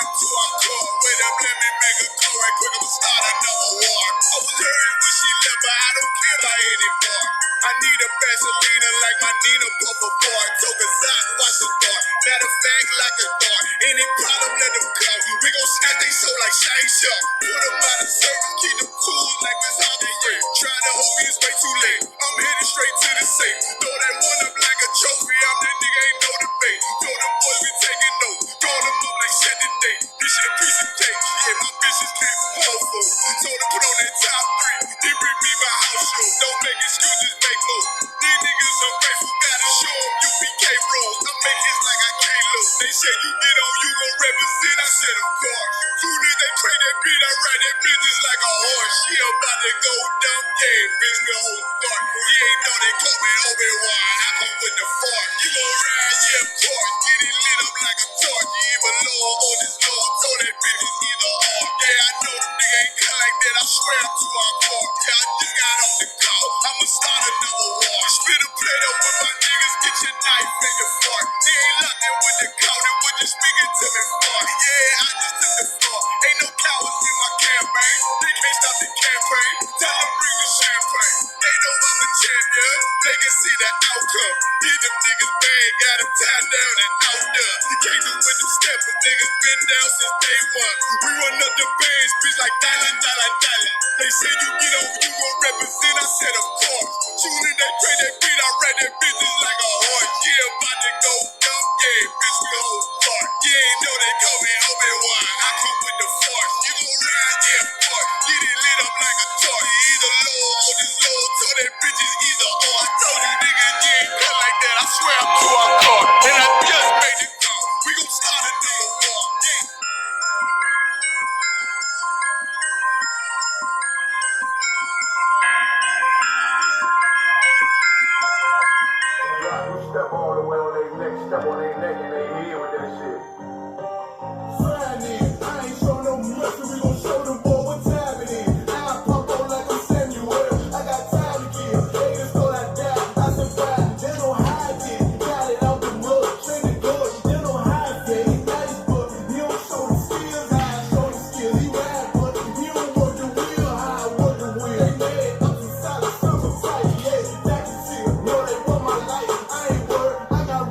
to our car. Wait up, let me make a call right quick. I'ma start another war. I was hurting when she left, but I don't care about anymore. I need a Vaselina like my Nina Puffer bar. Took a sock, watch the door. Matter of fact, like a dog. Any problem, let them come. We gon' snap they soul like Shane Sharp. Put them out of service, keep them cool like Miss Harvey. Try to hold me, it's way too late. I'm headed straight to the safe. Throw that one up like a trophy. I'm that nigga, ain't no debate. Throw them boys, we taking notes. Call them up like shit today. This shit a piece of cake. Yeah, my bitches came from Whole Foods. Told them put on that top 3. They bring me my house show. Don't make excuses, make moves. These niggas ungrateful, gotta show them UPK rules. I make hits like I can't lose. They say you get on, you gon' represent. I said of course. Soon as they crank that beat, I ride that bitch like a horse. She about to go dumb, yeah, bitch, the whole start. You ain't know they call me Obi-Wan. I come with the force. You gon' ride, yeah, of course. Get it lit up like a torch. You even low on this low. Told that bitch is either or. Yeah, I know them niggas ain't cut like that. I swear I'm to our core. Yeah, I just got off the call. I'ma start another war. Spit a plate up with my niggas. Get your knife and your fork. They ain't locked in with the count. And when you speaking to me for. Yeah, I just took the floor. Ain't no cowards in my campaign. They can't stop the campaign. Tell them bring the champagne. They know I'm a champion. They can see the outcome. These them niggas bad. Got them tied down and out there. You can't do with them steppers. Niggas been down since day one. We run up the bands, bitch, like dollar. They say you get on, you gon' represent. I said of course. Soon as they play that beat, I ride that bitches like a horse. Yeah, about to go dumb. Yeah, bitch, we whole start. Yeah, ain't know they call me Obi-Wan. I come with the force. You gon' ride, yeah, of course. Get it lit up like a torch. You either low or this low. Told that bitches either or. I told you niggas you ain't cut like that. I swear I'm to our car. And I just made it go. We gon' start another war. Yeah. Step all the way on their neck, step on their neck and they head with that shit. Fine then, I ain't show no mercy, we gon' show them boy what time it is. I pop out like I'm Samuel, I got time to kill. Haters thought I died, I survived. They don't hide it, got it out the mud, train the doors. They don't hide it, he nice but he don't show the skills. I show the skills, he ride but he don't work the wheel. I work the wheel, they mad up inside the summer fight, yeah, that can see. Know they want my life. I got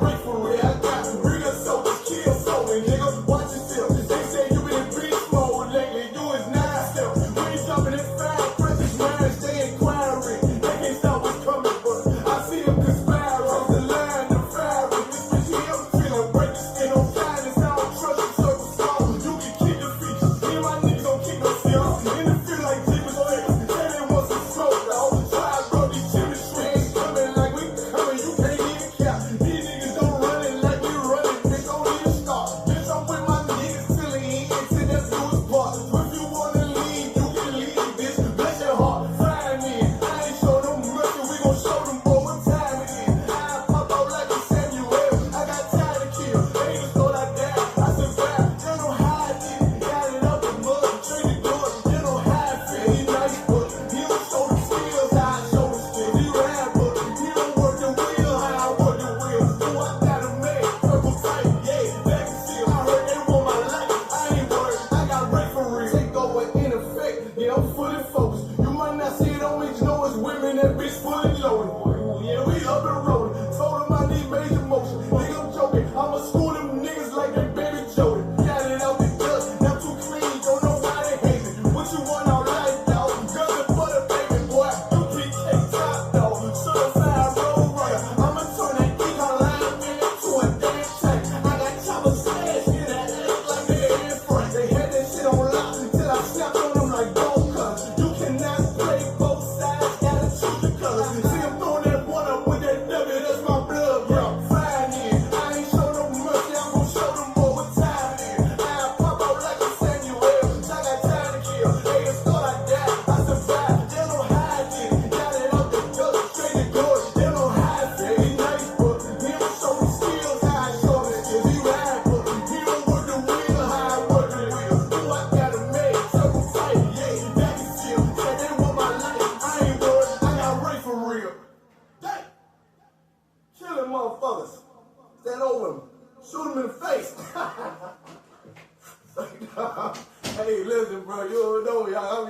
Hey, listen, bro, you don't know, y'all.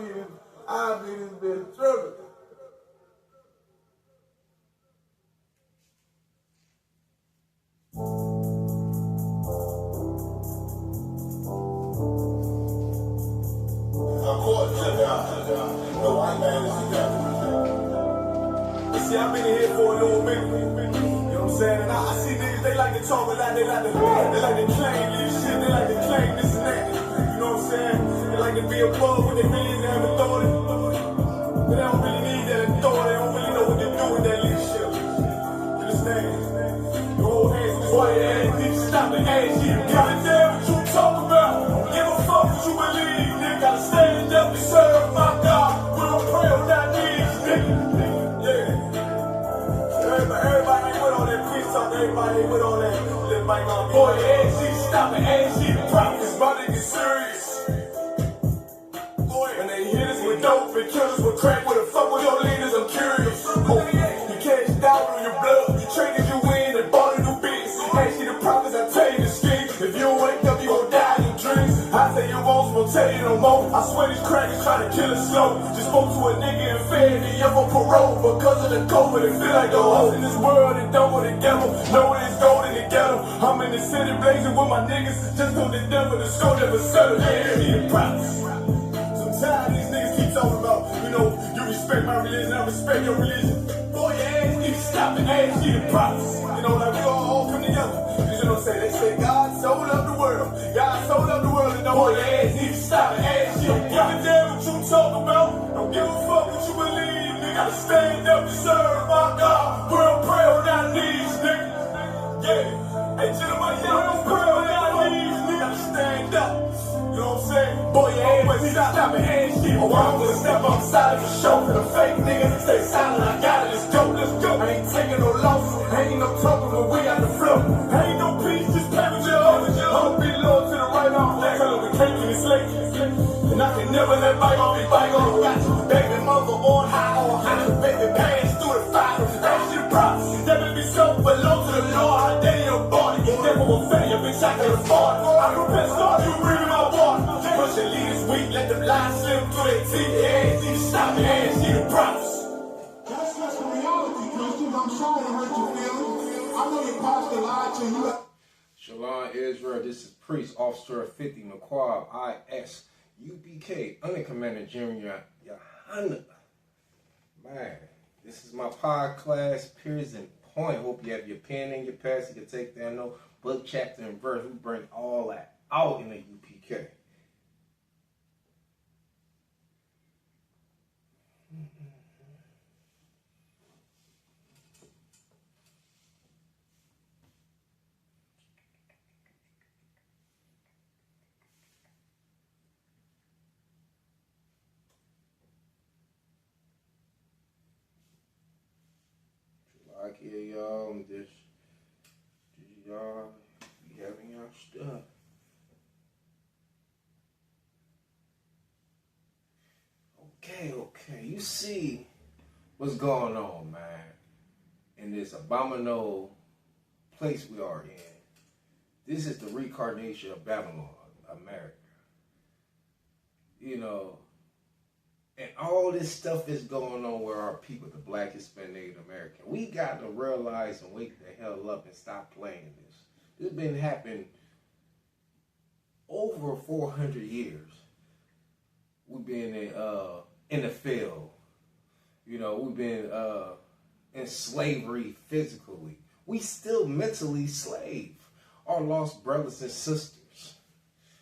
I mean, this bitch tripping. According to God, the white man is the devil. You see, I've been in here for a little minute. You know what I'm saying? And I see niggas, they like to talk a lot, they like to claim this shit, they like to claim this and that. You know what I'm saying? They like to be above what they really have authority. But they don't really need that authority, they don't really know what to do with that leadership. You understand? You hold hands with this white ass, nigga, stop the ass shit. Give a damn what you talk about. Don't give a fuck what you believe, nigga. Gotta stand up and serve my God. We don't pray on that knees, nigga. Yeah. Everybody ain't with all that peace talk, everybody ain't with all that little mic on me. Boy, AG, stop it, AG, the prophets about to get serious. Boy, when they hit us with dope and kill us with crack, what the fuck with your leaders, I'm curious. Oh, you catch doubt on your blood, traded you in and bought a new bitch. Hey, see the prophets, I tell you the scheme. If you don't wake up, you gon' die in your dreams. I say you won't tell you no more. I swear these crackers try to kill us slow. Just spoke to a nigga and fed me up on parole because of the COVID. It feel like the hoes in this world and don't go together. Know it's golden together. I'm in the city blazing with my niggas. Just go to devil, the skull never settle. Yeah, me the prophets. Sometimes these niggas keep talking about, you know, you respect my religion, I respect your religion. Boy, your ass need to stop and ask you the prophets. You know, like we all come together. You know what I'm saying? They say God sold up the world. God sold up the world and no boy, your ass need to stop and ask you. Don't give a damn what you talk about. Don't give a fuck what you believe, nigga. Gotta stand up and serve my God. We don't pray on our knees, nigga. Yeah. Hey, gentlemen, y'all don't pray on our knees, nigga. Gotta stand up. You know what I'm saying? Boy, your ass need to stop and ask shit. Or I'm gonna step outside of the show for the fake niggas. Stay silent, I got it. Let's go, let's go. I ain't taking no loss. Ain't no talking when we got the flow. Ain't no peace, just play with your own. I'ma be low to the right on. Tell them we can't get late. And I can never let bygone be bygone. Got you, baby mother on high or high. Baby pass through the fire. Ask you the props. Never be so below to the Lord. I dare your body. You never will fail your bitch, I can afford. I can piss off you bringing my water. Push your leaders weak, let them lies slip through their teeth. Yeah, see the stop and ask you the props. That's just the reality, Christian. I'm sorry to hurt your feelings. I know your pastor lied to you. Shalom Israel, this is Priest Officer 50 McQuab, IS, UPK, Under Commander General Yohana. Man, this is my podclass, periods and point. Hope you have your pen and your pass. You can take down no book, chapter, and verse. We bring all that out in the UPK. Like here, y'all, this y'all be having y'all stuff. Okay, you see what's going on, man, in this abominable place we are in. This is the reincarnation of Babylon, America. You know, and all this stuff is going on where our people, the Black, Hispanic, Native American. We got to realize and wake the hell up and stop playing this. This has been happening over 400 years. We've been in the field. You know, we've been in slavery physically. We still mentally slave our lost brothers and sisters.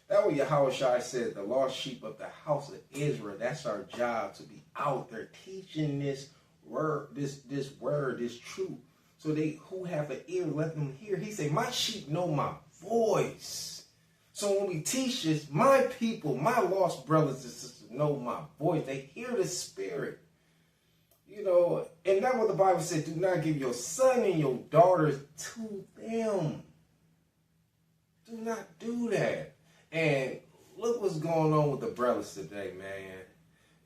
That's what Yahushua said, the lost sheep of the house of Israel. That's our job, to be out there teaching this word, this truth. So they who have an ear, let them hear. He said, my sheep know my voice. So when we teach this, my people, my lost brothers and sisters know my voice. They hear the spirit. You know, and that's what the Bible said, do not give your son and your daughters to them. Do not do that. And look what's going on with the brothers today, man.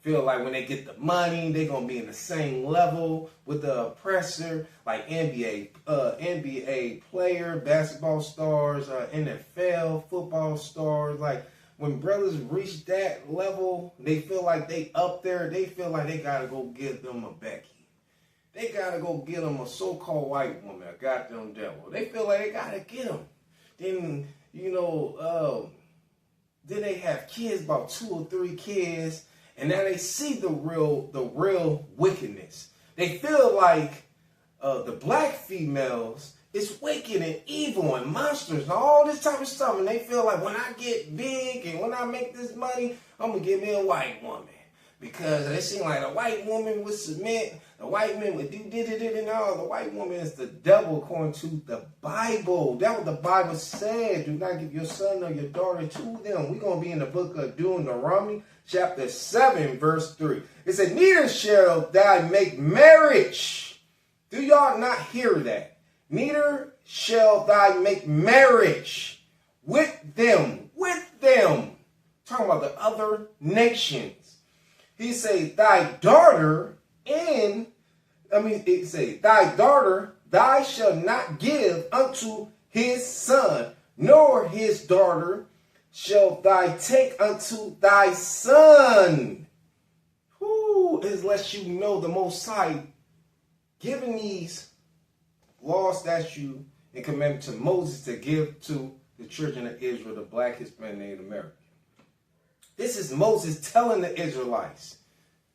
Feel like when they get the money, they're going to be in the same level with the oppressor, like NBA player, basketball stars, NFL, football stars. Like, when brothers reach that level, they feel like they up there. They feel like they gotta go get them a Becky. They gotta go get them a so-called white woman, a goddamn devil. They feel like they gotta get them. Then then they have kids, about 2 or 3 kids, and now they see the real wickedness. They feel like the black females is wicked and evil and monsters and all this type of stuff, and they feel like when I get big and when I make this money, I'm gonna get me a white woman. Because they seem like a white woman would submit, the white man would do and all. The white woman is the devil according to the Bible. That's what the Bible said. Do not give your son or your daughter to them. We're going to be in the book of Deuteronomy, chapter 7, verse 3. It said, neither shall thou make marriage. Do y'all not hear that? Neither shall thou make marriage with them. Talking about the other nations. He say, thy daughter, thou shalt not give unto his son, nor his daughter shalt thou take unto thy son. Who is lest you know the Most High giving these laws, statutes, and commandments to Moses to give to the children of Israel, the black, Hispanic, Native American. This is Moses telling the Israelites,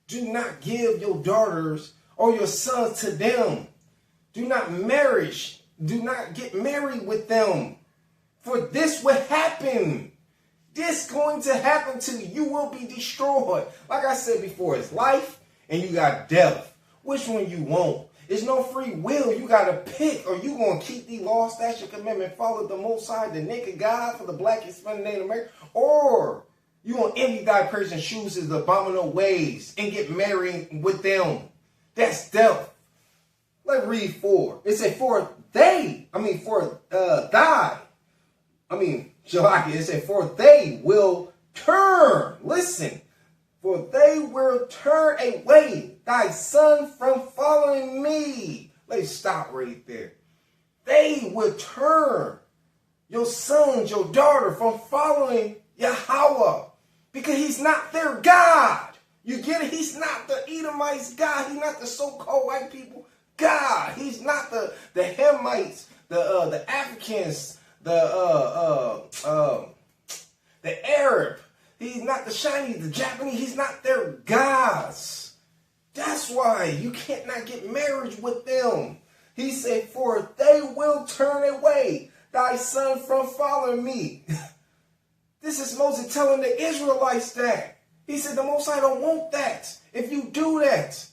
do not give your daughters or your sons to them. Do not get married with them. For this will happen. This going to happen to you. You will be destroyed. Like I said before, it's life and you got death. Which one you want? It's no free will. You got to pick. Or you going to keep the law, statute, commandment, follow the Most High, the naked God for the black, Hispanic, Native American, or you want envy thy person, choose his abominable ways, and get married with them. That's death. Let's read 4. It said, it said, for they will turn. Listen. For they will turn away thy son from following me. Let's stop right there. They will turn your sons, your daughter from following Yahweh. Because he's not their God. You get it? He's not the Edomites' God. He's not the so-called white people God. He's not the Hamites, the Africans, the Arab. He's not the Chinese, the Japanese. He's not their gods. That's why you can't not get marriage with them. He said, for they will turn away thy son from following me. This is Moses telling the Israelites that. He said the Most High don't want that. If you do that,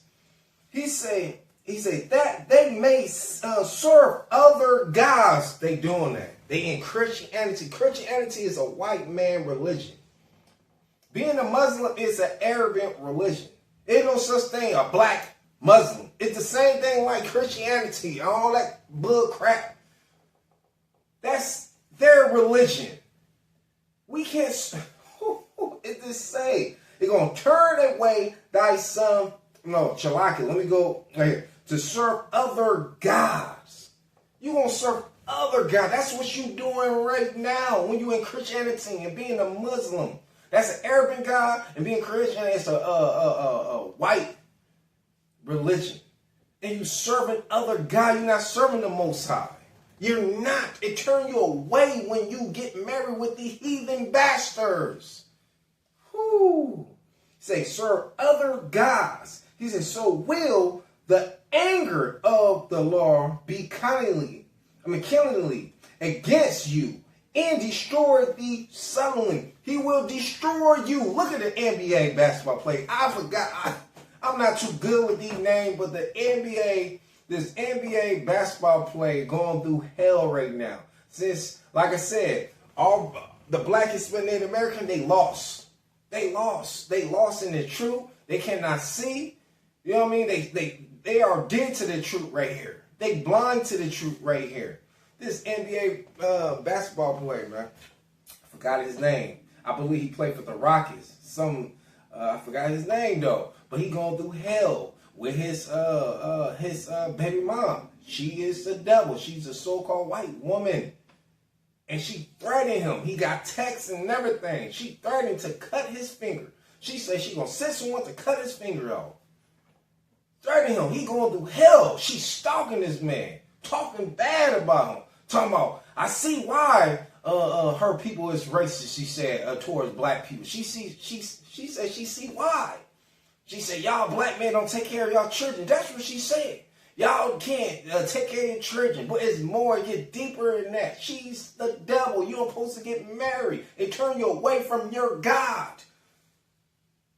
he said that they may serve other gods. They doing that. They in Christianity. Christianity is a white man religion. Being a Muslim is an Arab religion. Ain't no such thing a black Muslim. It's the same thing like Christianity. All that bull crap. That's their religion. We can't. It just say they're gonna turn away thy son. No, Chalaki. Let me go right here. To serve other gods. You gonna serve other gods. That's what you doing right now when you in Christianity and being a Muslim. That's an Arabic God, and being Christian is a white religion. And you serving other God. You're not serving the Most High. You're not. It turns you away when you get married with the heathen bastards. Whoo. Say, serve other gods. He said, so will the anger of the Lord be kindly against you and destroy thee suddenly. He will destroy you. Look at the NBA basketball player. I forgot. I'm not too good with these names, but the NBA, this NBA basketball player going through hell right now. Since, like I said, all the black Hispanic Native American, they lost. They lost in the truth. They cannot see. You know what I mean? They are dead to the truth right here. They blind to the truth right here. This NBA basketball player, man, I forgot his name. I believe he played for the Rockets. I forgot his name though. But he going through hell with his baby mom. She is the devil. She's a so-called white woman. And she threatened him. He got texts and everything. She threatened to cut his finger. She said she gonna send someone to cut his finger off. Threatening him. He going through hell. She's stalking this man. Talking bad about him. Talking about, I see why her people is racist, she said, towards black people. She said she see why. She said, y'all black men don't take care of y'all children. That's what she said. Y'all can't take care of your children. But it's more, get deeper than that. She's the devil. You're supposed to get married and turn you away from your God.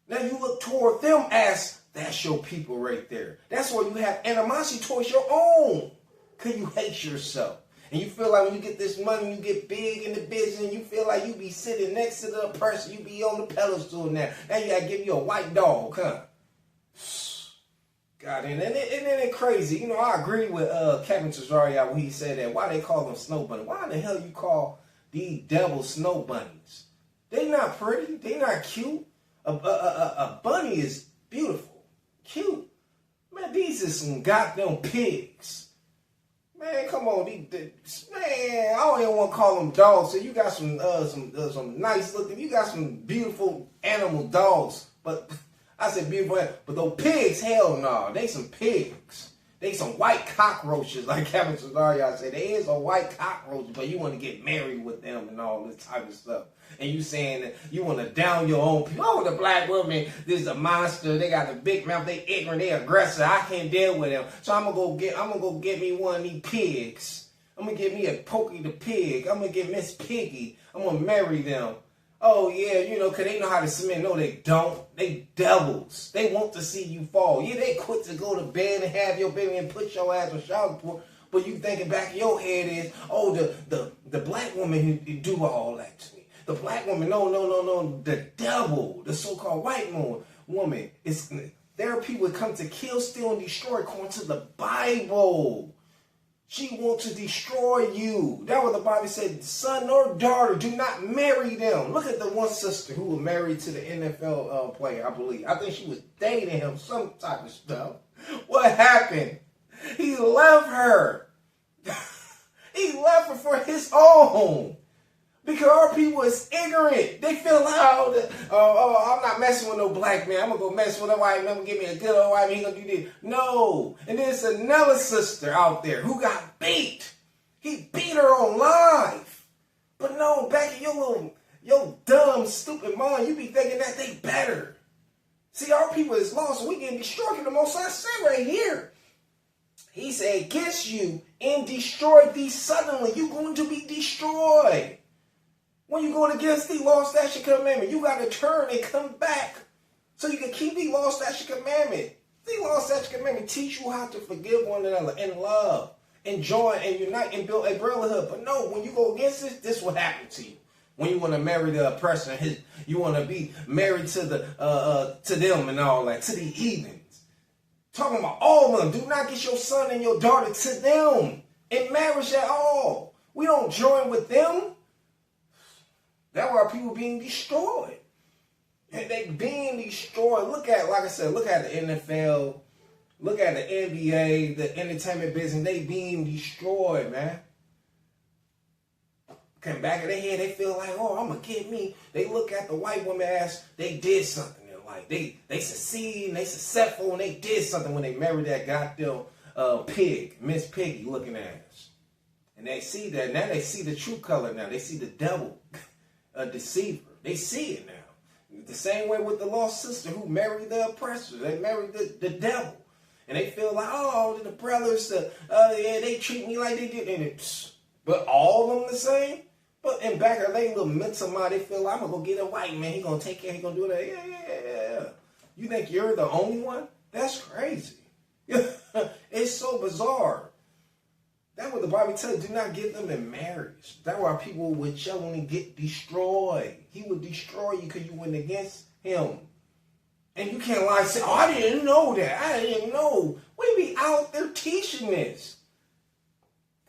Now you look toward them as, that's your people right there. That's where you have animosity towards your own. Because you hate yourself. And you feel like when you get this money, you get big in the business, and you feel like you be sitting next to the person, you be on the pedestal now. Now you gotta give you a white dog, huh? God, and then it's crazy. You know, I agree with Kevin Tazarian when he said that. Why they call them snow bunnies? Why in the hell you call these devil snow bunnies? They not pretty. They not cute. A bunny is beautiful, cute. Man, these is some goddamn pigs. Man, come on, man, I don't even want to call them dogs. So you got some nice looking, you got some beautiful animal dogs. But I said beautiful, but those pigs, hell no, they some pigs. They some white cockroaches, like Kevin Tazarian said. They is a white cockroach, but you want to get married with them and all this type of stuff. And you saying that you want to down your own people. Oh, the black woman, this is a monster. They got the big mouth. They ignorant. They aggressive. I can't deal with them. So I'm gonna go get me one of these pigs. I'm gonna get me a Pokey the pig. I'm gonna get Miss Piggy. I'm gonna marry them. Oh yeah, you know, cause they know how to submit. No, they don't. They devils. They want to see you fall. Yeah, they quit to go to bed and have your baby and put your ass on child support. But you thinking back in your head is, oh, the black woman who do all that to me. The black woman, no. The devil, the so-called white woman, there are people that come to kill, steal, and destroy according to the Bible. She wants to destroy you. That's what the Bible said. Son or daughter, do not marry them. Look at the one sister who was married to the NFL player, I believe. I think she was dating him, some type of stuff. What happened? He left her. He left her for his own. Because our people is ignorant. They feel like, I'm not messing with no black man. I'm going to go mess with a white man. I'm going to give me a good old white man. He going to do this. No. And there's another sister out there who got beat. He beat her on live. But no, back in your dumb, stupid mind, you be thinking that they better. See, our people is lost. So we getting destroyed. The Most High said right here. He said, against you and destroy thee suddenly. You're going to be destroyed. When you going against the law, statute, commandment, you got to turn and come back so you can keep the law, statute, commandment. The law, statute, commandment teach you how to forgive one another and love and join and unite and build a brotherhood. But no, when you go against this will happen to you. When you want to marry the oppressor, you want to be married to them and all that, to the heathens. Talking about all of them. Do not get your son and your daughter to them in marriage at all. We don't join with them. That's why people being destroyed. And they being destroyed. Look at, like I said, look at the NFL. Look at the NBA, the entertainment business. They being destroyed, man. Okay, back in their head, they feel like, oh, I'm going to get me. They look at the white woman as they did something in life. They succeed and they successful and they did something when they married that goddamn pig, Miss Piggy looking ass. And they see that. Now they see the true color now. They see the devil. A deceiver. They see it now. The same way with the lost sister who married the oppressor. They married the devil. And they feel like, oh, the brothers, yeah, they treat me like they did. But all of them the same? But in back of their little mental mind, they feel like, I'm going to go get a white man. He going to take care. He going to do that. Yeah. You think you're the only one? That's crazy. It's so bizarre. That's what the Bible tells you. Do not give them in marriage. That's why people would genuinely get destroyed. He would destroy you because you went against him. And you can't lie and say, oh, I didn't know that. I didn't know. We be out there teaching this.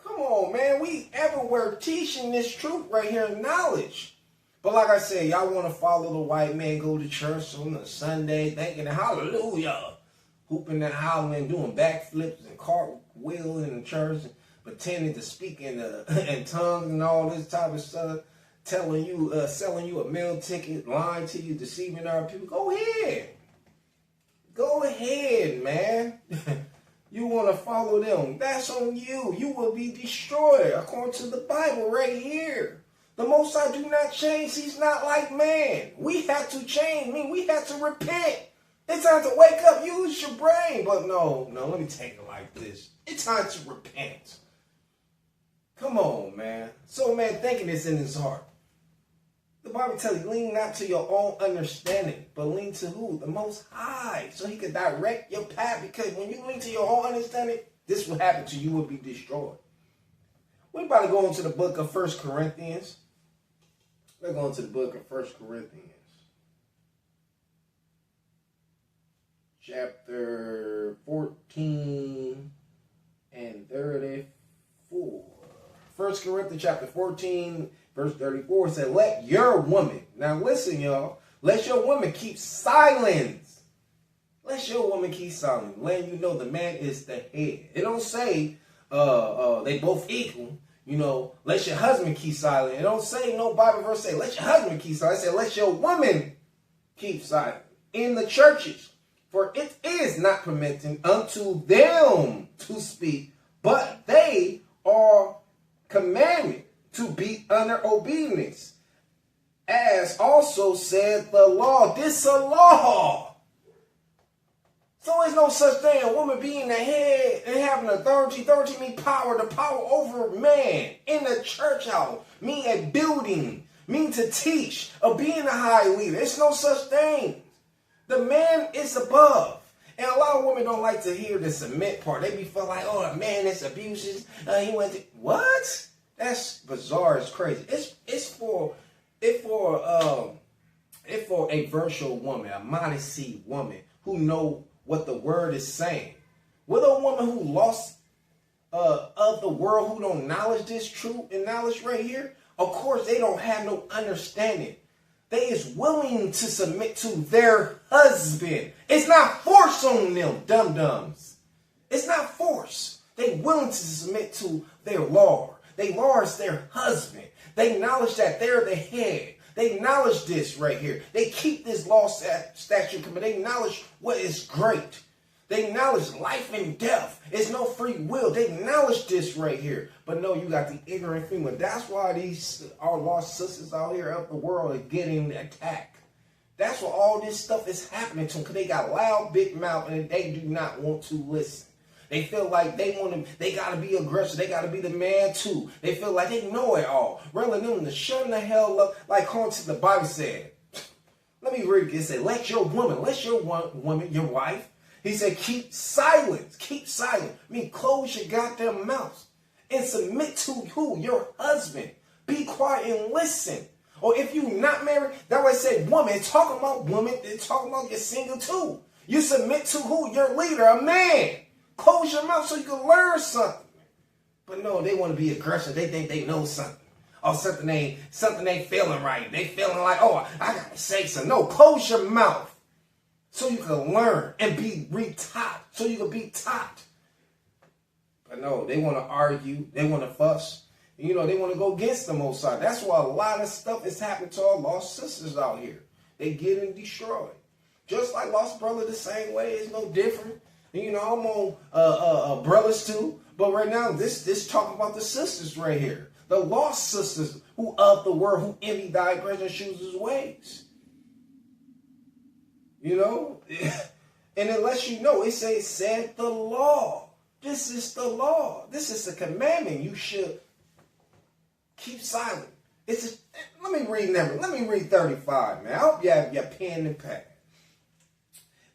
Come on, man. We everywhere teaching this truth right here in knowledge. But like I said, y'all want to follow the white man, go to church on a Sunday, thinking hallelujah. Hooping and hollering, doing backflips and cartwheels in the church. pretending to speak in tongues and all this type of stuff, telling you, selling you a meal ticket, lying to you, deceiving our people. Go ahead. Go ahead, man. You want to follow them. That's on you. You will be destroyed according to the Bible right here. The Most High do not change. He's not like man. We have to change. I mean, we have to repent. It's time to wake up. Use your brain. But no, let me take it like this. It's time to repent. Come on, man. So, man, thinking is in his heart. The Bible tells you, lean not to your own understanding, but lean to who? The Most High. So he can direct your path. Because when you lean to your own understanding, this will happen to you. You will be destroyed. We're about to go into the book of 1 Corinthians. We're going to the book of 1 Corinthians. Chapter 14 and 34. 1 Corinthians chapter 14, verse 34 said, let your woman, now listen, y'all, let your woman keep silence. Let your woman keep silent. Letting you know the man is the head. It don't say they both equal. You know, let your husband keep silent. It don't say, no Bible verse say, let your husband keep silent. It say, let your woman keep silent. In the churches, for it is not permitted unto them to speak, but they are commanded to be under obedience. As also said the law. This a law. So there's no such thing, a woman being the head and having authority. Authority means power, the power over man in the church house, mean a building, mean to teach, or being a high leader. It's no such thing. The man is above. And a lot of women don't like to hear the submit part. They be feeling like, oh, a man is abuses. He went to, what? That's bizarre. It's crazy. It's for a virtual woman, a modesty woman who know what the word is saying. With a woman who lost of the world, who don't knowledge this truth and knowledge right here, of course they don't have no understanding. They is willing to submit to their husband. It's not force on them, dum-dums. It's not force. They willing to submit to their Lord. Their Lord is their husband. They acknowledge that they're the head. They acknowledge this right here. They keep this law statute, but they acknowledge what is great. They acknowledge life and death. It's no free will. They acknowledge this right here. But no, you got the ignorant female. That's why our lost sisters out here of the world are getting attacked. That's why all this stuff is happening to them, because they got loud, big mouth, and they do not want to listen. They feel like they got to be aggressive. They got to be the man too. They feel like they know it all. Rather than to shut the hell up, like according to the Bible said. Let me read it. It said, let your woman, your wife. He said, keep silent. Keep silent. I mean, close your goddamn mouth. And submit to who? Your husband. Be quiet and listen. Or if you're not married, that way I said woman. It's talking about woman. It's talking about you're single too. You submit to who? Your leader, a man. Close your mouth so you can learn something. But no, they want to be aggressive. They think they know something. Or something ain't feeling right. They feeling like, oh, I got to say something. No, close your mouth so you can learn and be re-taught. So you can be taught. But no, they want to argue. They want to fuss. You know, they want to go against the Most High. That's why a lot of stuff is happening to our lost sisters out here. They getting destroyed. Just like lost brother the same way. It's no different. You know, I'm on brothers too. But right now, this talking about the sisters right here. The lost sisters who of the world, who envy, digress, and choose his ways. You know? And it lets you know, it said the law. This is the law. This is the commandment. You should keep silent. Let me read 35, man. I hope you have your pen and pad.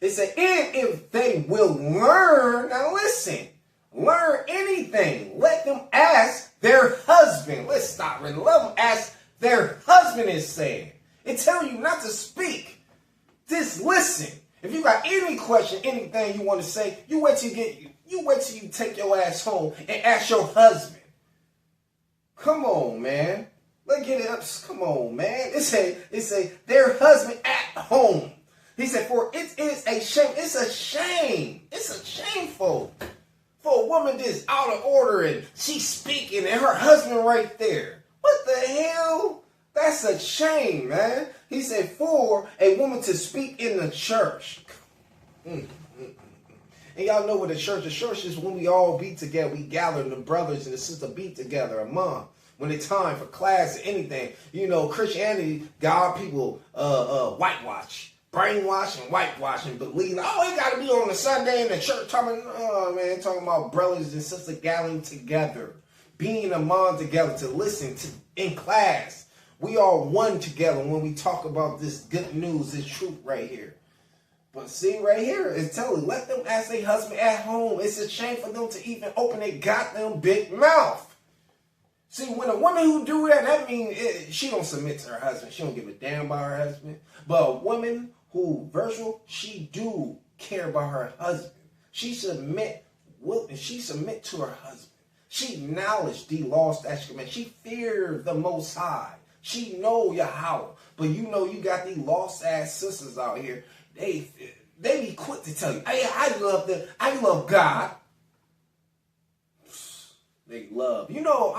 It said, and if they will learn, now listen, learn anything, let them ask their husband. Let's stop right now. Let them ask their husband is saying. It tells you not to speak. Just listen. If you got any question, anything you want to say, you wait till you take your ass home and ask your husband. Come on, man. Let's get it up. Come on, man. It say their husband at home. He said, for it is a shame. It's a shame. It's a shameful For a woman that's out of order and she's speaking and her husband right there. What the hell? That's a shame, man. He said for a woman to speak in the church. And y'all know what the church is when we all be together. We gather, the brothers and the sisters be together, a mom. When it's time for class or anything, you know, Christianity, God, people whitewash, brainwash and whitewash and believe, oh, it got to be on a Sunday in the church. Talking about brothers and sisters gathering together, being a mom together to listen to in class. We are one together when we talk about this good news, this truth right here. But see, right here, it's telling, let them ask their husband at home. It's a shame for them to even open their goddamn big mouth. See, when a woman who do that means she don't submit to her husband. She don't give a damn about her husband. But a woman who virtual, she do care about her husband. She submit to her husband. She acknowledge the law, statute, command. She fear the Most High. She know Yahweh. But you know you got these lost ass sisters out here. They be quick to tell you, hey, I love God. They love. You know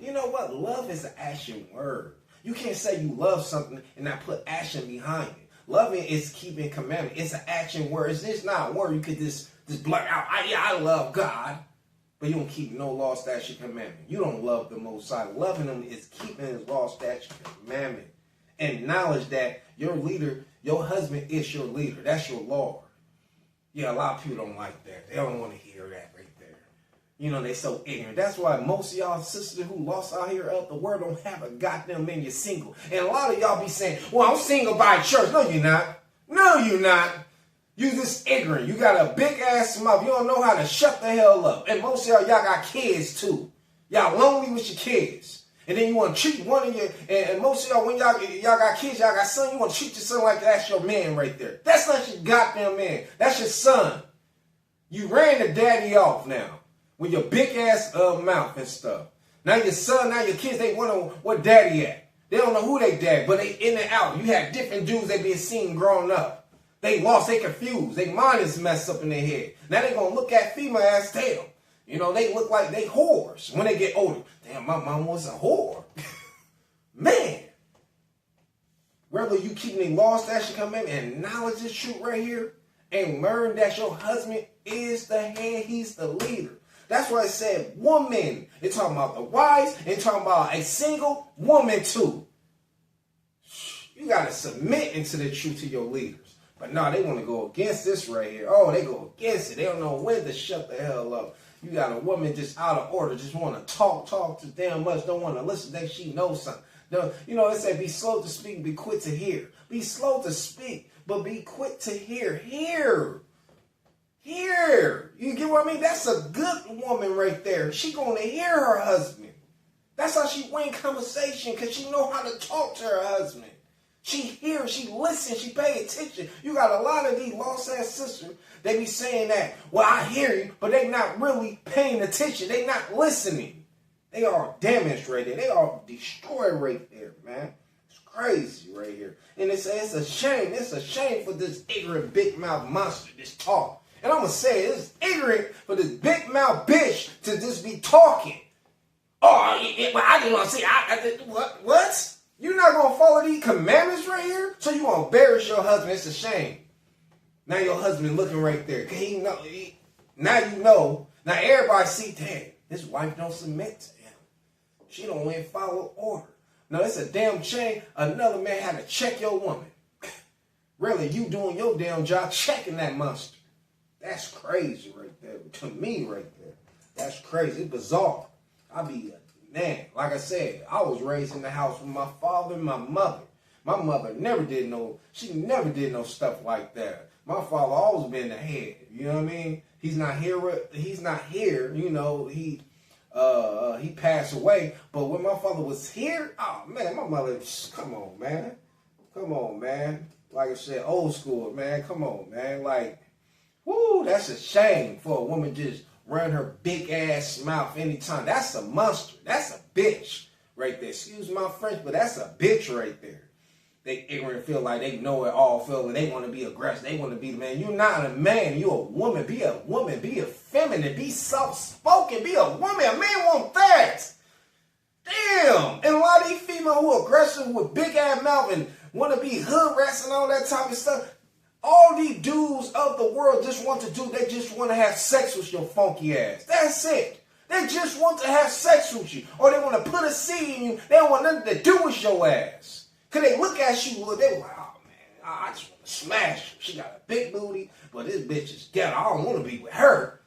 what? Love is an action word. You can't say you love something and not put action behind it. Loving is keeping commandment. It's an action word. It's just not a word you could just blurt out, I love God. But you don't keep no law, statute, commandment. You don't love the Most High. Loving him is keeping his law, statute, commandment. And knowledge that your leader, your husband is your leader. That's your Lord. Yeah, a lot of people don't like that. They don't want to hear that right there. You know, they so ignorant. That's why most of y'all sisters who lost out here up the word don't have a goddamn man. You're single. And a lot of y'all be saying, well, I'm single by church. No, you're not. No, you're not. You just ignorant. You got a big ass mouth. You don't know how to shut the hell up. And most of y'all got kids too. Y'all lonely with your kids. And then you want to treat one of your, and most of y'all, when y'all got kids, y'all got son, you want to treat your son like that's your man right there. That's not your goddamn man. That's your son. You ran the daddy off now with your big ass mouth and stuff. Now your son, now your kids, they wonder what daddy at. They don't know who they dad, but they in and out. You had different dudes they been seen growing up. They lost, they confused. They mind is messed up in their head. Now they gonna look at female as damn. You know, they look like they whores when they get older. Damn, my mom was a whore. Man. Whether you keep the law, statute, commandment, and knowledge this truth right here, and learn that your husband is the head, he's the leader. That's why I said woman. It's talking about the wives, and talking about a single woman too. You gotta submit into the truth to your leaders. But no, they want to go against this right here. Oh, they go against it. They don't know when to shut the hell up. You got a woman just out of order, just want to talk too damn much, don't want to listen, think she knows something. You know, it said be slow to speak, be quick to hear. Be slow to speak, but be quick to hear. Hear. You get what I mean? That's a good woman right there. She going to hear her husband. That's how she win conversation, because she know how to talk to her husband. She hears, she listens, she pay attention. You got a lot of these lost ass sisters, they be saying that, well, I hear you, but they not really paying attention. They not listening. They are damaged right there. They are destroyed right there, man. It's crazy right here. And it's a shame. It's a shame for this ignorant big mouth monster, this talk. And I'm going to say it's ignorant for this big mouth bitch to just be talking. Oh, well, I just want to say, what? You're not going to follow these commandments right here? So you want to embarrass your husband. It's a shame. Now your husband looking right there. Now you know. Now everybody see, damn, his wife don't submit to him. She don't even follow order. Now it's a damn shame. Another man had to check your woman. Really, you doing your damn job checking that monster. That's crazy right there. To me right there. That's crazy. It's bizarre. Man, like I said, I was raised in the house with my father and my mother. My mother never did no stuff like that. My father always been the head, you know what I mean? He's not here, you know, he passed away. But when my father was here, oh man, my mother, come on, man. Like I said, old school, man, come on, man. Like, whoo, that's a shame for a woman just run her big ass mouth anytime. That's a monster. That's a bitch right there. Excuse my French, but that's a bitch right there. they ignorant, feel like they know it all, feel like they want to be aggressive, they want to be the man. You're not a man, you're a woman. Be a woman, be a feminine, be soft-spoken, be a woman. A man want that. Damn. And a lot of these females who are aggressive with big ass mouth and want to be hood rats and all that type of stuff, all these dudes of the world just want to do, they just want to have sex with your funky ass. That's it. They just want to have sex with you. Or they want to put a seed in you. They don't want nothing to do with your ass. Because they look at you, they like, oh man, I just want to smash her. She got a big booty, but this bitch is ghetto. I don't want to be with her.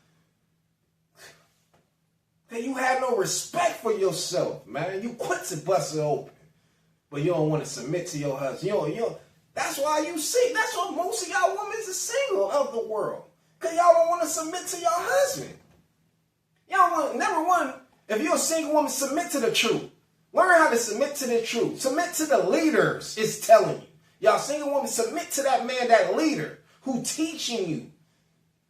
Then you have no respect for yourself, man. You quit to bust it open. But you don't want to submit to your husband. You don't, that's why you see. That's why most of y'all women is single of the world. Because y'all don't want to submit to your husband. Y'all want, number one, if you're a single woman, submit to the truth. Learn how to submit to the truth. Submit to the leaders, it's telling you. Y'all single women, submit to that man, that leader, who teaching you.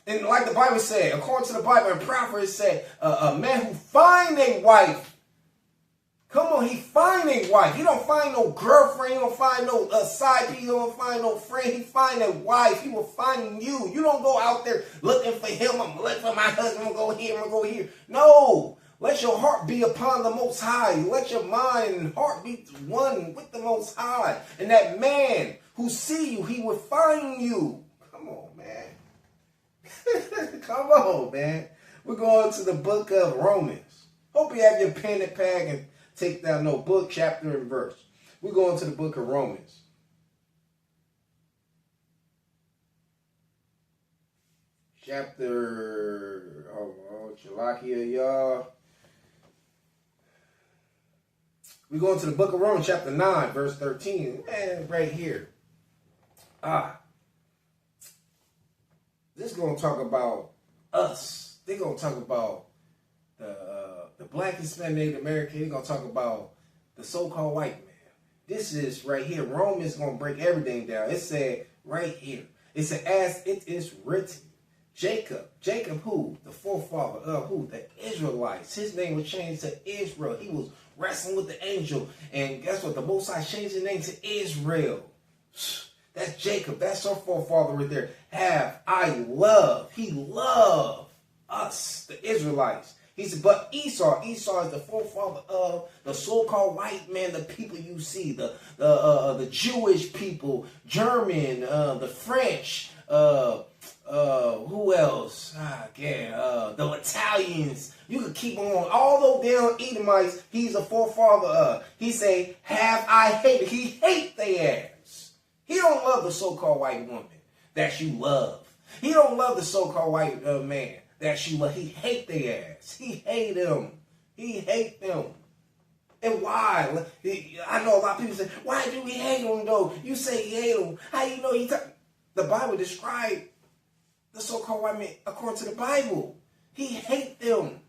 And like the Bible said, according to the Bible and Proverbs, it said, a man who find a wife. Come on, he find a wife. He don't find no girlfriend. He don't find no side piece. He don't find no friend. He find a wife. He will find you. You don't go out there looking for him. I'm looking for my husband. I'm going to go here. I'm going to go here. No. Let your heart be upon the Most High. Let your mind and heart be one with the Most High. And that man who see you, he will find you. Come on, man. Come on, man. We're going to the book of Romans. Hope you have your pen and pad and take down no book, chapter, and verse. We're going to the book of Romans. Chapter, Chilakia, y'all. We're going to the book of Romans, chapter 9, verse 13. Man, right here. This is going to talk about us. They're going to talk about the black, Hispanic, Native American. They're going to talk about the so-called white man. This is right here. Romans going to break everything down. It said right here. It said, as it is written, Jacob who? The forefather of who? The Israelites. His name was changed to Israel. He was wrestling with the angel. And guess what? The Most High changed his name to Israel. That's Jacob. That's our forefather right there. He loved us, the Israelites. He said, but Esau is the forefather of the so-called white man, the people you see, the Jewish people, German, the French, who else? The Italians. You could keep on. All those damn Edomites, he's a forefather of. He say, have I hated. He hate their ass. He don't love the so-called white woman that you love. He don't love the so-called white man that you love. He hate their ass. He hate them. He hate them. And why? I know a lot of people say, why do we hate them though? You say you hate them. How you know he the Bible described the so-called white man according to the Bible. He hate them.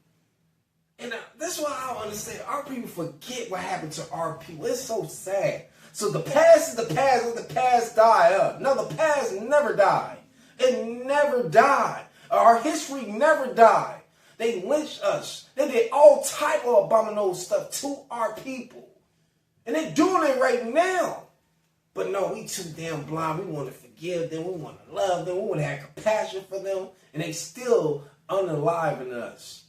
And that's why I don't understand. Our people forget what happened to our people. It's so sad. So the past is the past. Let the past die up. No, the past never died. It never died. Our history never died. They lynched us. They did all type of abominable stuff to our people. And they're doing it right now. But no, we too damn blind. We want to forgive them. We want to love them. We want to have compassion for them. And they still unaliving us.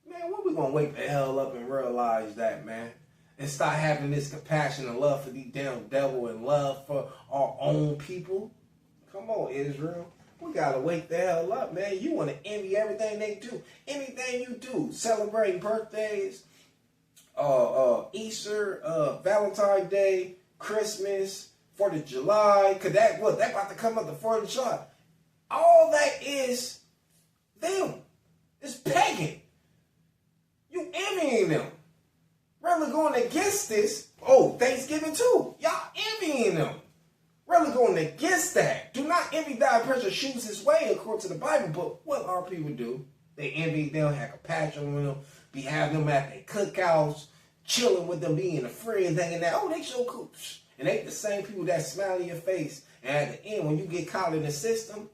Man, when we going to wake the hell up and realize that, man? And start having this compassion and love for these damn devil and love for our own people? Come on, Israel. We got to wake the hell up, man. You want to envy everything they do. Anything you do. Celebrating birthdays, Easter, Valentine's Day, Christmas, 4th of July. Because that about to come up, the 4th of July. All that is them. It's pagan. You envying them. Really going against this. Oh, Thanksgiving too. Y'all envying them. Really going against that. Do not envy thy person shoes his way according to the Bible. But what our people do, they envy them, have compassion with them, be having them at their cookouts, chilling with them, being a friend, hanging out. Oh, they so cool. And they the same people that smile in your face. And at the end, when you get caught in the system,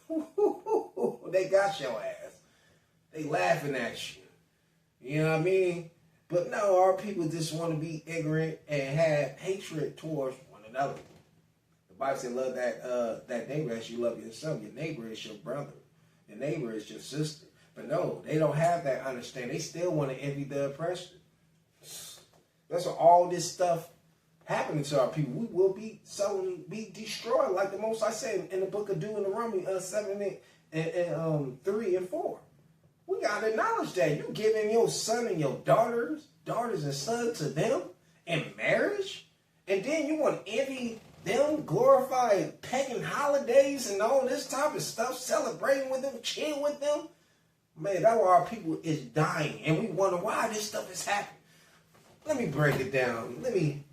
they got your ass. They laughing at you. You know what I mean? But no, our people just want to be ignorant and have hatred towards one infidelity. The Bible says love that neighbor as you love yourself. Your neighbor is your brother. Your neighbor is your sister. But no, they don't have that understanding. They still want to envy the oppressor. That's what all this stuff happening to our people. We will be destroyed, like the Most I said in the book of Deuteronomy 7 and 3 and 4. We gotta acknowledge that you giving your son and your daughters and sons to them in marriage, and then you want to envy them, glorify pagan holidays and all this type of stuff, celebrating with them, chill with them. Man, that's why our people is dying, and we wonder why this stuff is happening. Let me break it down. Let me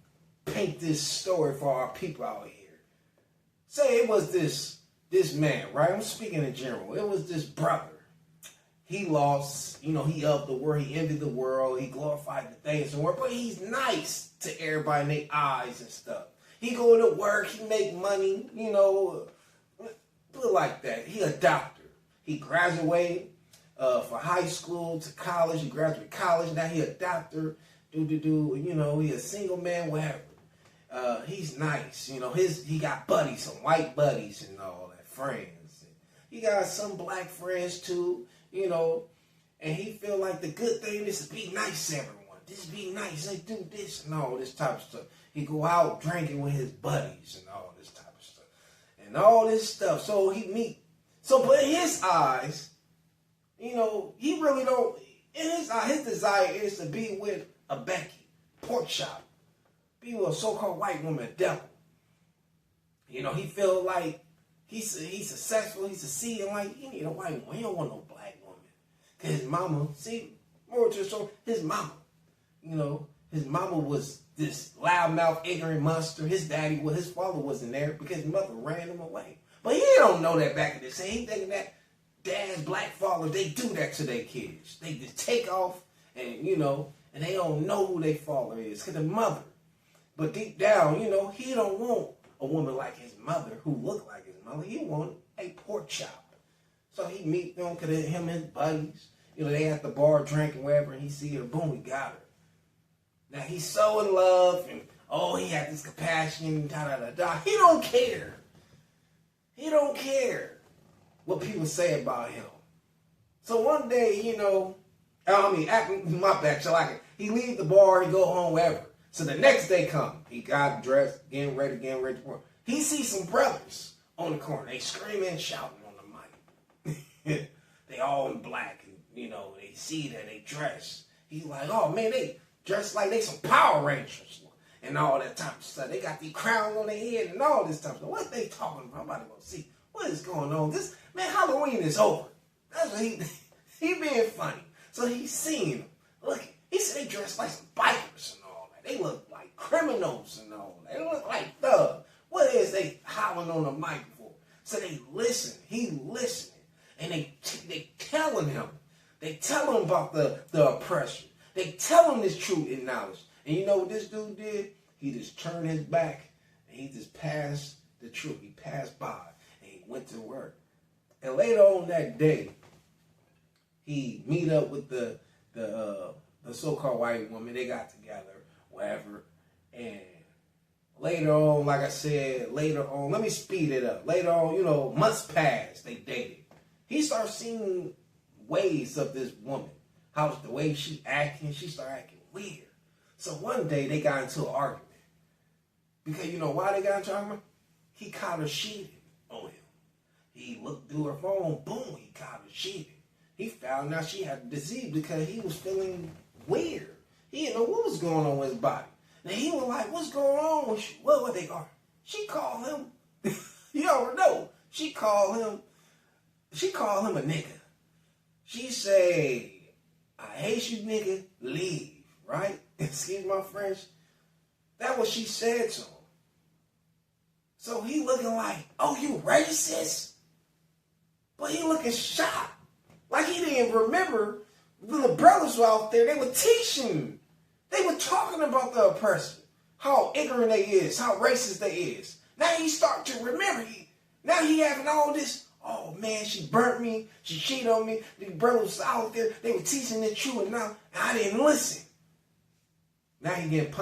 paint this story for our people out here. Say it was this man, right? I'm speaking in general. It was this brother. He lost, he loved the world, he envied the world, he glorified the things in the world, but he's nice to everybody in their eyes and stuff. He go to work, he make money, do it like that. He a doctor. He graduated from high school to college. He graduated college. Now he a doctor. He a single man, whatever. He's nice. He got buddies, some white buddies and all that, friends. He got some black friends too, and he feel like the good thing is to be nice to everyone. Just be nice. They do this and all this type of stuff. He go out drinking with his buddies and all this type of stuff. And all this stuff. So but in his eyes, he really don't, in his eye, his desire is to be with a Becky, pork chop. Be with a so-called white woman, devil. He feel like he's successful, he's succeeding, like he need a white woman. He don't want no black woman. Because his mama, more to the story, his mama, his mama was this loudmouth, ignorant monster. His father wasn't there because his mother ran him away. But he don't know that back in the day. He thinking that dads, black fathers, they do that to their kids. They just take off and they don't know who their father is. Because the mother. But deep down, he don't want a woman like his mother who looked like his mother. He want a pork chop. So he meet them, because him and his buddies, they at the bar drinking, wherever, and he see her, boom, he got her. Now he's so in love, and he had this compassion, da-da-da-da. He don't care. He don't care what people say about him. So one day, my back, so he leave the bar, he go home, wherever. So the next day come, he got dressed, getting ready to work. He sees some brothers on the corner. They screaming and shouting on the mic. They all in black, and they see that they dress. He's like, oh man, they dress like they some Power Rangers and all that type of stuff. They got these crowns on their head and all this type of stuff. What they talking about? I'm about to go see what is going on. Halloween is over. That's what he being funny. So he's seeing them. Look, he said they dress like some bikers and all that. They look like criminals and all that. They look like thugs. What is they hollering on the mic for? So they listen. He listening. And they telling him. They tell him about the oppression. They tell him this truth and knowledge. And you know what this dude did? He just turned his back and he just passed the truth. He passed by and he went to work. And later on that day, he meet up with the so-called white woman. They got together, whatever. And later on, like I said, let me speed it up. Later on, months passed, they dated. He started seeing ways of this woman. How the way she started acting weird. So one day they got into an argument. Because why they got into an argument? He caught her cheating on him. He looked through her phone, boom, he caught her cheating. He found out she had a disease because he was feeling weird. He didn't know what was going on with his body. Now he was like, what's going on with you? What they are? She called him, you already know, she called him a nigga. She say, I hate you, nigga, leave, right? Excuse my French. That's what she said to him. So he looking like, oh, you racist? But he looking shocked. Like he didn't remember the brothers were out there. They were teaching. They were talking about the oppression. How ignorant they is. How racist they is. Now he start to remember. Now he having all this. Oh man, she burnt me. She cheated on me. The brothers out there. They were teaching the truth. And now I didn't listen. Now he getting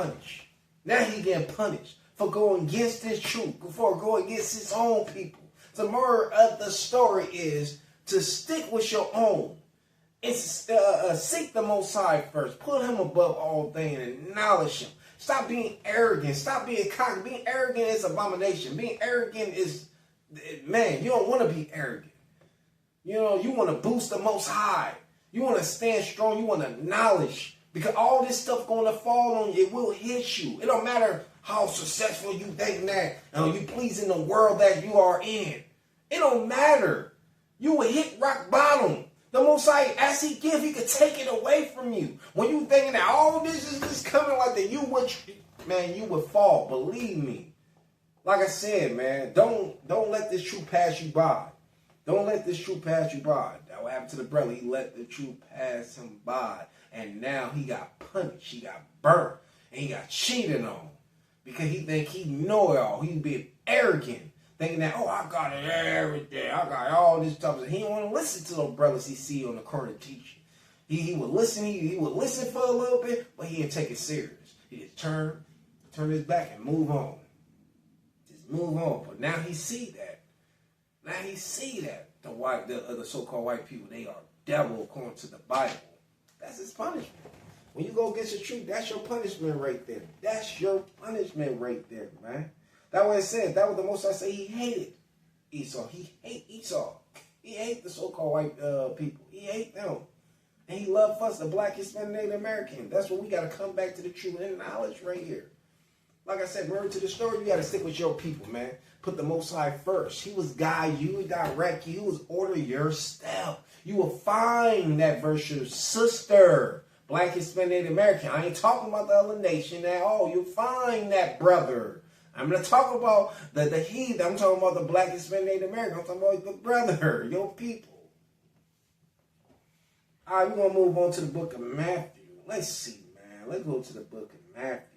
punished. For for going against this truth, for going against his own people. The moral of the story is to stick with your own. It's seek the Most High first. Put him above all things and acknowledge him. Stop being arrogant. Stop being cocky. Being arrogant is abomination. Being arrogant is, man, you don't want to be arrogant. You know, you want to boost the Most High. You want to stand strong. You want to acknowledge. Because all this stuff going to fall on you. It will hit you. It don't matter how successful you think that. You pleasing the world that you are in. It don't matter. You will hit rock bottom. The Most High, as he give, he could take it away from you. When you thinking that all this is just coming like that, you would fall. Believe me. Like I said, man, don't let this truth pass you by. Don't let this truth pass you by. That what happened to the brother. He let the truth pass him by. And now he got punished. He got burnt. And he got cheated on. Because he think he know it all. He being arrogant. Thinking that, oh, I got it everything. I got all this stuff. And he don't want to listen to those brothers he see on the corner teaching. He would listen. He would listen for a little bit, but he didn't take it serious. He just turn his back and move on. Just move on. But now he see that. Now he see that the so-called white people, they are devil according to the Bible. That's his punishment. When you go against the truth, that's your punishment right there. That's your punishment right there, man. That what it said. That was the Most I say he hated Esau. He hate Esau. He hate the so-called white people. He hate them. And he loved us, the black, Hispanic, Native American. That's what we got to come back to the truth and knowledge right here. Like I said, remember to the story, you got to stick with your people, man. Put the Most High first. He was guide you, he direct you, he was order your step. You will find that virtuous sister, black, Hispanic, Native American. I ain't talking about the other nation at all. You'll find that brother. I'm not talking about the heathen. I'm talking about the black, Hispanic, Native American. I'm talking about the brother, your people. All right, we're going to move on to the book of Matthew. Let's see, man. Let's go to the book of Matthew.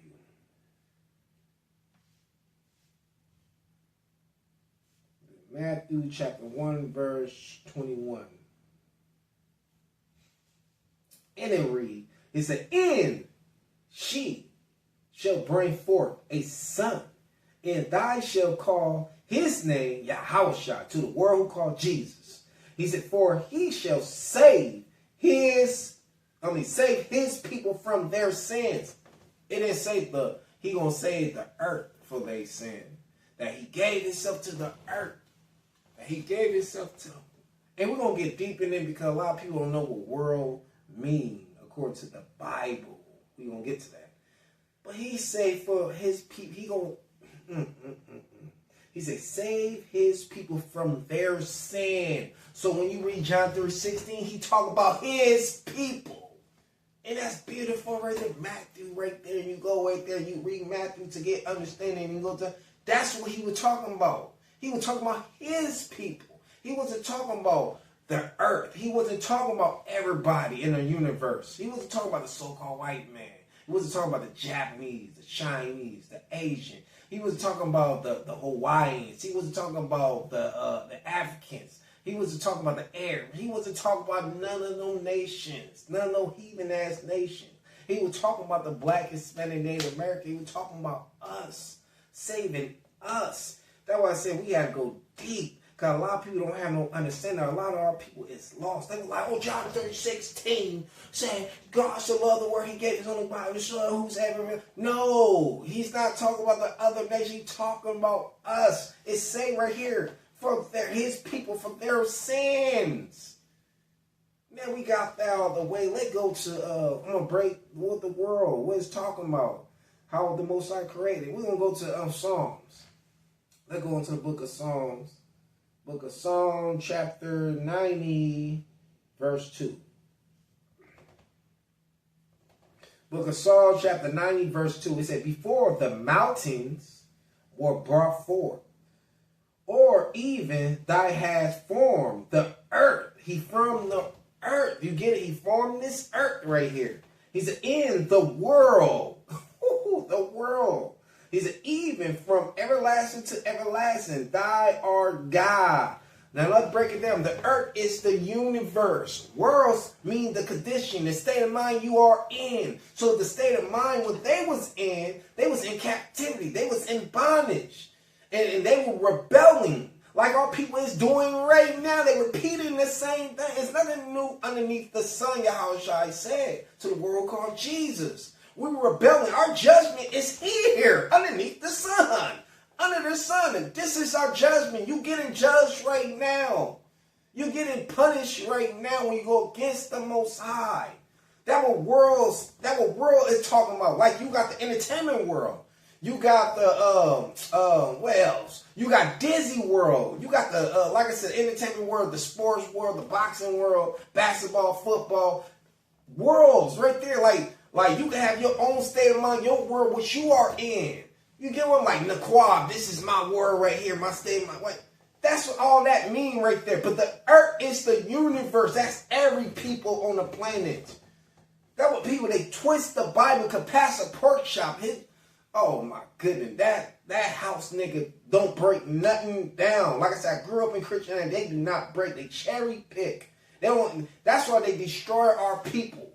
Matthew chapter 1, verse 21. And it reads, it said, and she shall bring forth a son, and thou shalt call his name Yahushua, to the world who called Jesus. He said, for he shall save his people from their sins. It didn't say he gonna save the earth for their sin. That he gave himself to the earth. That he gave himself to. And we're gonna get deep in it because a lot of people don't know what world mean according to the Bible. We're gonna get to that. But he said for his people, he gonna he said save his people from their sin. So when you read John 3:16, he talk about his people. And that's beautiful right there. Matthew right there. And you go right there, you read Matthew to get understanding. And you go to, that's what he was talking about. He was talking about his people. He wasn't talking about the earth. He wasn't talking about everybody in the universe. He wasn't talking about the so-called white man. He wasn't talking about the Japanese, the Chinese, the Asian. He wasn't talking about the Hawaiians. He wasn't talking about the Africans. He wasn't talking about the Arabs. He wasn't talking about none of those nations, none of those heathen-ass nations. He was talking about the black, Hispanic, Native American. He was talking about us, saving us. That's why I said we got to go deep. Because a lot of people don't have no understanding. A lot of our people is lost. They were like, oh, John 3:16 saying God so loved the world he gave his only begotten son who's ever. No, he's not talking about the other nation. He's talking about us. It's saying right here, his people from their sins. Now we got that out of the way. Let's go to, I'm going to break what the world, what it's talking about. How the Most High created. We're going to go to Psalms. Let's go into the book of Psalms. Book of Psalms, chapter 90, verse 2. Book of Psalms, chapter 90, verse 2. It said, before the mountains were brought forth, or even thou hast formed the earth. He formed the earth. You get it? He formed this earth right here. He said, in the world. The world. He said, even from everlasting to everlasting, thy art God. Now let's break it down. The earth is the universe. Worlds mean the condition, the state of mind you are in. So the state of mind what they was in captivity. They was in bondage. And they were rebelling. Like our people is doing right now. They repeating the same thing. It's nothing new underneath the sun, Yahushua said to the world called Jesus. We were rebelling. Our judgment is here, underneath the sun. Under the sun. And this is our judgment. You getting judged right now. You getting punished right now when you go against the Most High. That what world is talking about. Like you got the entertainment world. You got the, what else? You got Disney World. You got the, like I said, entertainment world, the sports world, the boxing world, basketball, football. Worlds right there. Like you can have your own state of mind, your world, which you are in. You get what I'm like, Naquab, this is my world right here, my state of mind. What? That's what all that mean right there. But the earth is the universe. That's every people on the planet. That's what people, they twist the Bible, could pass a pork chop. Oh my goodness, that house nigga don't break nothing down. Like I said, I grew up in Christianity. They do not break. They cherry pick. They don't. That's why they destroy our people.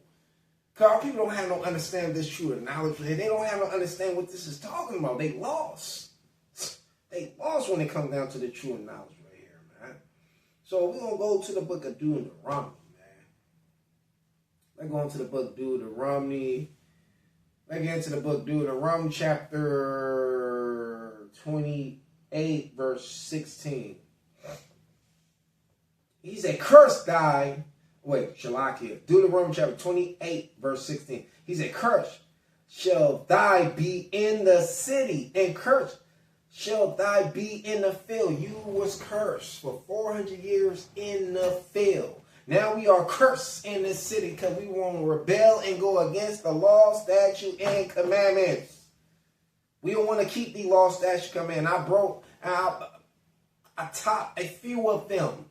Cause our people don't have no understanding of this true knowledge. They don't have no understanding what this is talking about. They lost. They lost when it comes down to the true knowledge right here, man. So we're gonna go to the book of Deuteronomy, man. Let's go into the book of Deuteronomy. Let's get into the book Deuteronomy chapter 28, verse 16. He said, curse thy, Shalakia. Deuteronomy chapter 28, verse 16. He said, curse shall thy be in the city, and curse shall thy be in the field. You was cursed for 400 years in the field. Now we are cursed in this city because we want to rebel and go against the law, statute, and commandments. We don't want to keep the law, statute, command. I topped a few of them,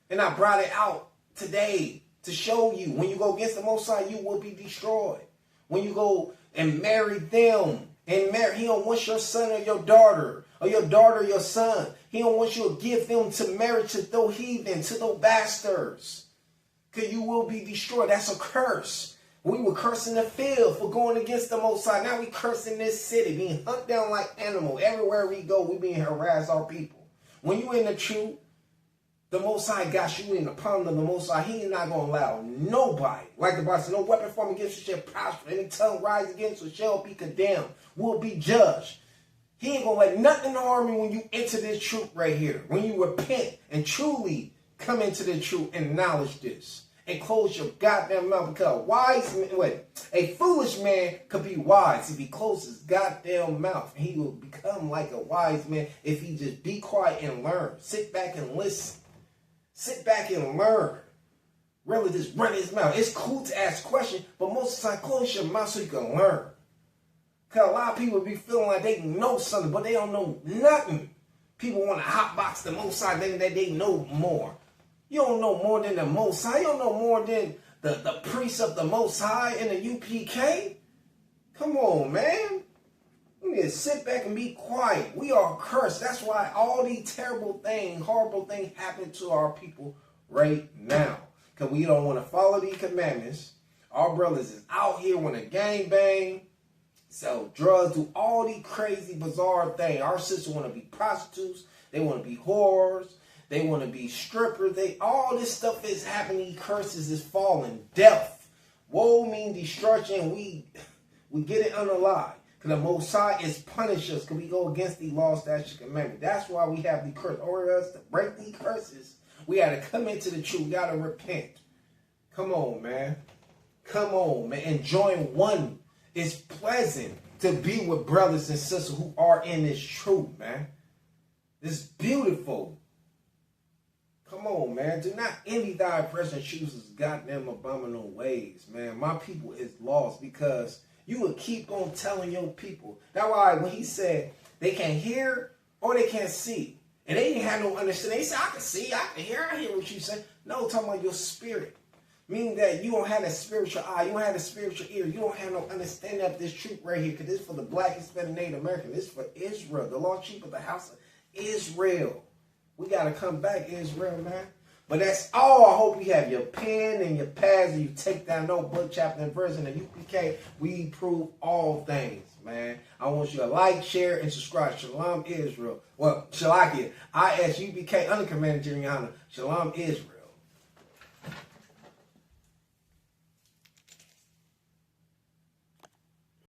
and I brought it out today to show you. When you go against the Most High, you will be destroyed. When you go and marry them, and he don't want your son or your daughter or your son. He don't want you to give them to marriage to those heathen, to those bastards. Because you will be destroyed. That's a curse. We were cursing the field for going against the Most High. Now we cursing this city, being hunted down like animals. Everywhere we go, we being harassed our people. When you in the truth, the Most High got you in the palm of the Most High. He ain't not going to allow nobody. Like the Bible says, no weapon formed against you shall prosper. Any tongue rise against you shall be condemned. Will be judged. He ain't going to let nothing harm you when you enter this truth right here. When you repent and truly come into the truth and acknowledge this. And close your goddamn mouth, because a foolish man could be wise if he closes his goddamn mouth. And he will become like a wise man if he just be quiet and learn. Sit back and listen. Sit back and learn. Really just run his mouth. It's cool to ask questions, but most of the time close your mouth so you can learn. Because a lot of people be feeling like they know something, but they don't know nothing. People want to hotbox the Most High, thinking that they know more. You don't know more than the Most High. You don't know more than the priest of the Most High and the UPK. Come on, man. You need to sit back and be quiet. We are cursed. That's why all these terrible things, horrible things happen to our people right now. Because we don't want to follow these commandments. Our brothers is out here want to gangbang, sell drugs, do all these crazy, bizarre things. Our sisters want to be prostitutes. They want to be whores. They want to be strippers. All this stuff is happening. Curses is falling. Death. Woe means destruction. We get it unalive. Because the Most High is punish us because we go against the law, statute, commandment. That's why we have the curse. Order us to break these curses. We got to come into the truth. We got to repent. Come on, man. Come on, man. And join one. It's pleasant to be with brothers and sisters who are in this truth, man. It's beautiful. Come on, man. Do not envy thy oppression chooses goddamn abominable ways, man. My people is lost because you will keep on telling your people. That's why when he said they can't hear or they can't see. And they didn't have no understanding. They said, I can see, I can hear, I hear what you say. No, talking about your spirit. Meaning that you don't have that spiritual eye. You don't have the spiritual ear. You don't have no understanding of this truth right here. Because this is for the black, Hispanic, Native American. This is for Israel. The lost sheep of the house of Israel. We got to come back, Israel, man. But that's all. I hope you have your pen and your pads and you take down notebook, chapter, and verse. And the UPK, we prove all things, man. I want you to like, share, and subscribe. Shalom, Israel. Well, Shalakia. I, as UPK, under Commander General, Shalom, Israel.